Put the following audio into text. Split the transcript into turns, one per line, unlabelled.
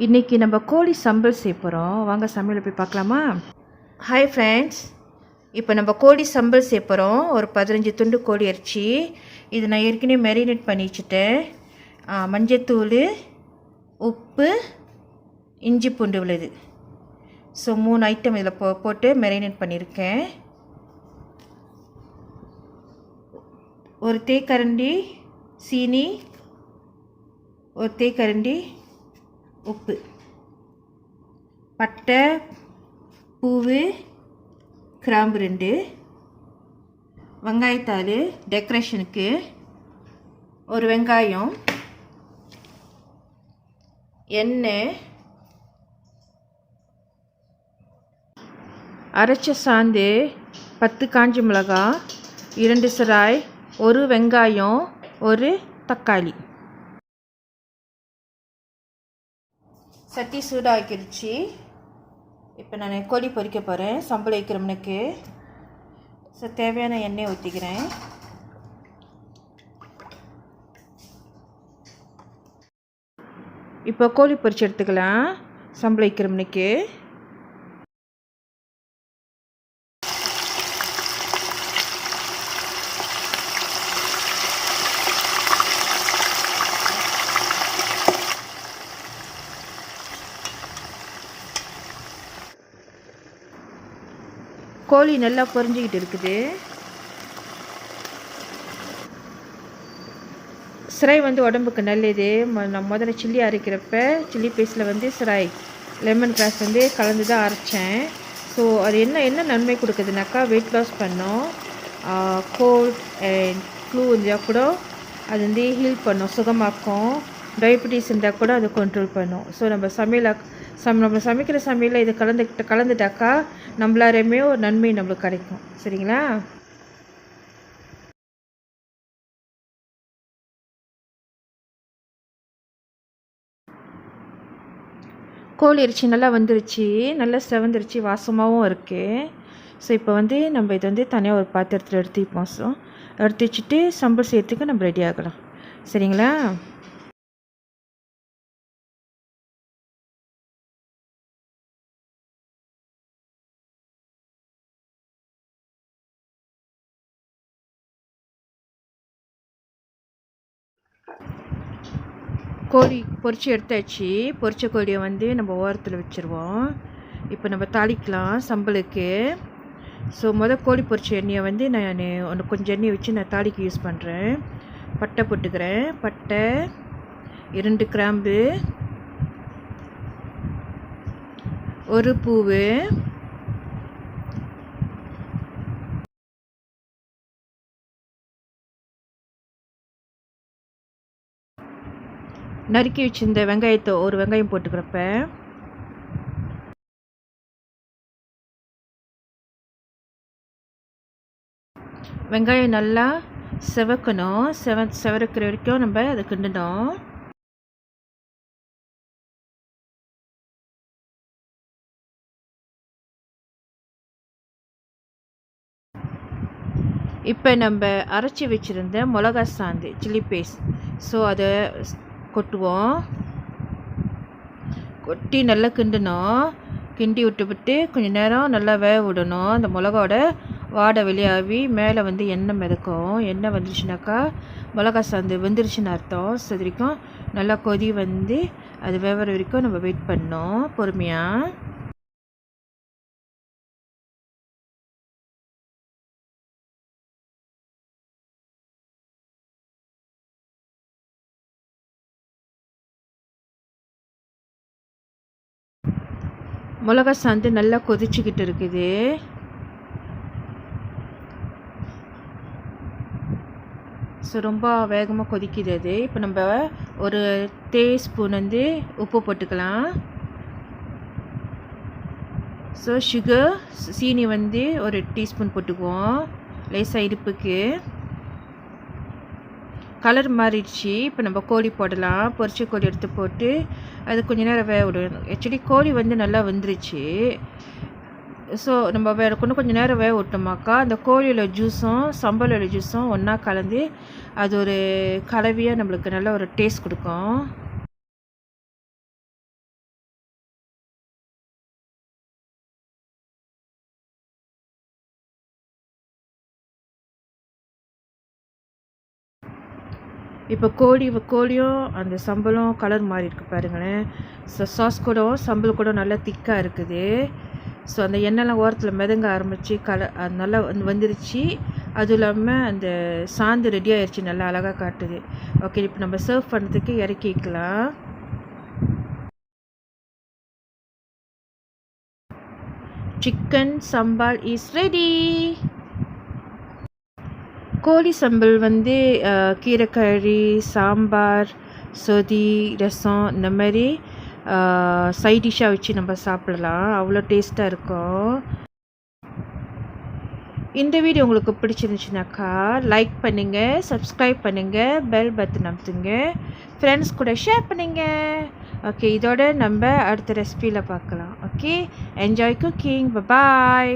இன்றைக்கி நம்ம கோழி சம்பல் செய்ய போகிறோம். வாங்க சமையல் போய் பார்க்கலாமா? ஹாய் ஃப்ரெண்ட்ஸ், இப்போ நம்ம கோழி சம்பல் செய்ய போகிறோம். ஒரு 15 துண்டு கோழி இறைச்சி. இது நான் ஏற்கனவே மேரினேட் பண்ணி வச்சுட்டேன். மஞ்சத்தூள், உப்பு, இஞ்சி பூண்டு விழுது. ஸோ 3 ஐட்டம் இதில் போட்டு மேரினேட் பண்ணியிருக்கேன். ஒரு தேக்கரண்டி சீனி, ஒரு தேக்கரண்டி உப்பு, பட்டை, பூவு, கிராம்பு 2, வெங்காயத்தாள் டெக்கரேஷனுக்கு, ஒரு வெங்காயம், எண்ணெய், அரைச்ச சாந்து, 10 காஞ்ச மிளகாய், 2 செராய், ஒரு வெங்காயம், ஒரு தக்காளி. சட்டி சூடாக்கிடுச்சு. இப்போ நான் கோழி பொரிக்க போகிறேன். சம்பளம் வைக்கிறோம்னுக்கு தேவையான எண்ணெய் ஊற்றிக்கிறேன். இப்போ கோழி பொரிச்சு எடுத்துக்கலாம். சம்பளம் வைக்கிறோம்னுக்கு கோழி நல்லா பொரிஞ்சிக்கிட்டு இருக்குது. சிரை உடம்புக்கு நல்லது. நான் முதல்ல சில்லி அரைக்கிறப்ப சில்லி பேஸ்ட்டில் சிரை லெமன் கிராஸ் கலந்து தான் அரைச்சேன். ஸோ அது என்ன நன்மை கொடுக்குதுனாக்கா, வெயிட் லாஸ் பண்ணோம். கோல்ட் அண்ட் ஃப்ளூ இருந்தால் கூட அது ஹீல் பண்ணும், சுகமாக்கும். டயபிட்டிஸ் இருந்தால் கூட அதை கண்ட்ரோல் பண்ணும். ஸோ நம்ம சமைக்கிற சமையலில் இது கலந்துட்டாக்கா நம்மளாரையுமே ஒரு நன்மை நம்மளுக்கு கிடைக்கும். சரிங்களா? கோழி இறைச்சி நல்லா வந்துருச்சு, நல்லா செவந்துருச்சு, வாசமாகவும் இருக்குது. ஸோ இப்போ நம்ம இதை தனியாக ஒரு பாத்திரத்தில் எடுத்துப்போம். ஸோ எடுத்து வச்சுட்டு சம்பல் செய்யறதுக்கு நம்ம ரெடி ஆகலாம். சரிங்களா? கோழி பொரிச்சு எடுத்தாச்சு. பொரிச்ச கோழியை நம்ம ஓரத்தில் வச்சுருவோம். இப்போ நம்ம தாளிக்கலாம் சம்பலுக்கு. ஸோ கோழி பொரிச்ச எண்ணெயை நான் கொஞ்சம் எண்ணெயை வச்சு நான் தாளிக்கு யூஸ் பண்ணுறேன். பட்டை போட்டுக்கிறேன். பட்டை, 2 கிராம்பு, ஒரு பூவு, நறுக்கி வச்சிருந்த வெங்காயத்தை ஒரு வெங்காயம் போட்டுக்கிறப்ப, வெங்காயம் நல்லா செவக்கணும். செவக்கிற வரைக்கும் நம்ம அதை கிண்டணும். இப்போ நம்ம அரைச்சி வச்சுருந்த மிளகா சாந்து சில்லி பேஸ்ட், ஸோ அதை கொட்டுவோம். கொட்டி நல்லா கிண்டணும். கிண்டி விட்டு கொஞ்சம் நேரம் நல்லா வேக விடணும். அந்த மிளகாவோட வாடை வெளியாகி மேலே எண்ணெய் மிதக்கும். எண்ணெய் வந்துருச்சுனாக்கா மிளகா சாந்து வெந்துருச்சுன்னு அர்த்தம். ஸோ இது வரைக்கும் நல்லா கொதி அது வேகிற வரைக்கும் நம்ம வெயிட் பண்ணோம் பொறுமையாக. மிளகா சாந்து நல்லா கொதிச்சுக்கிட்டு இருக்குது. ஸோ ரொம்ப வேகமாக கொதிக்குது அது. இப்போ நம்ம ஒரு டீஸ்பூன் உப்பு போட்டுக்கலாம். ஸோ சுகர் சீனி ஒரு டீஸ்பூன் போட்டுக்குவோம், லேசாக இடுப்புக்கு. கலர் மாறிடுச்சு. இப்போ நம்ம கோழி போடலாம். பொரிச்ச கோழி எடுத்து போட்டு அது கொஞ்சம் நேரம் வேக விடணும். ஆக்சுவலி கோழி நல்லா வந்துருச்சு. ஸோ நம்ம கொஞ்சம் நேரம் வேக விட்டோமாக்கா அந்த கோழியோட ஜூஸும் சம்பளோட ஜூஸும் ஒன்றா கலந்து அது ஒரு கலவையாக நம்மளுக்கு நல்ல ஒரு டேஸ்ட் கொடுக்கும். இப்போ கோழியும் அந்த சம்பலும் கலர் மாறி இருக்கு பாருங்களேன். சாஸ் கூட சம்பல் கூட நல்லா திக்காக இருக்குது. ஸோ அந்த எண்ணெய்லாம் ஓரத்தில் மிதங்க ஆரம்பித்து அது நல்லா வந்துருச்சு. அதுவும் இல்லாமல் அந்த சாந்து ரெடி ஆயிடுச்சு, நல்லா அழகாக காட்டுது. ஓகே, இப்போ நம்ம சர்வ் பண்ணுறதுக்கு இறக்கிக்கலாம். Chicken sambal is ready. கோழி சம்பல் வந்து கீரைக்கறி, சாம்பார், சொதி, ரசம் இந்த மாதிரி சைட் டிஷ்ஷாக வச்சு நம்ம சாப்பிடலாம். அவ்வளோ டேஸ்ட்டாக இருக்கும். இந்த வீடியோ உங்களுக்கு பிடிச்சிருந்துச்சுனாக்கா லைக் பண்ணுங்கள், சப்ஸ்கிரைப் பண்ணுங்கள், பெல் பட்டன் அமுத்துங்க, ஃப்ரெண்ட்ஸ் கூட ஷேர் பண்ணுங்கள். ஓகே, இதோட நம்ம அடுத்த ரெசிபியில் பார்க்கலாம். Okay, enjoy cooking. பாய்.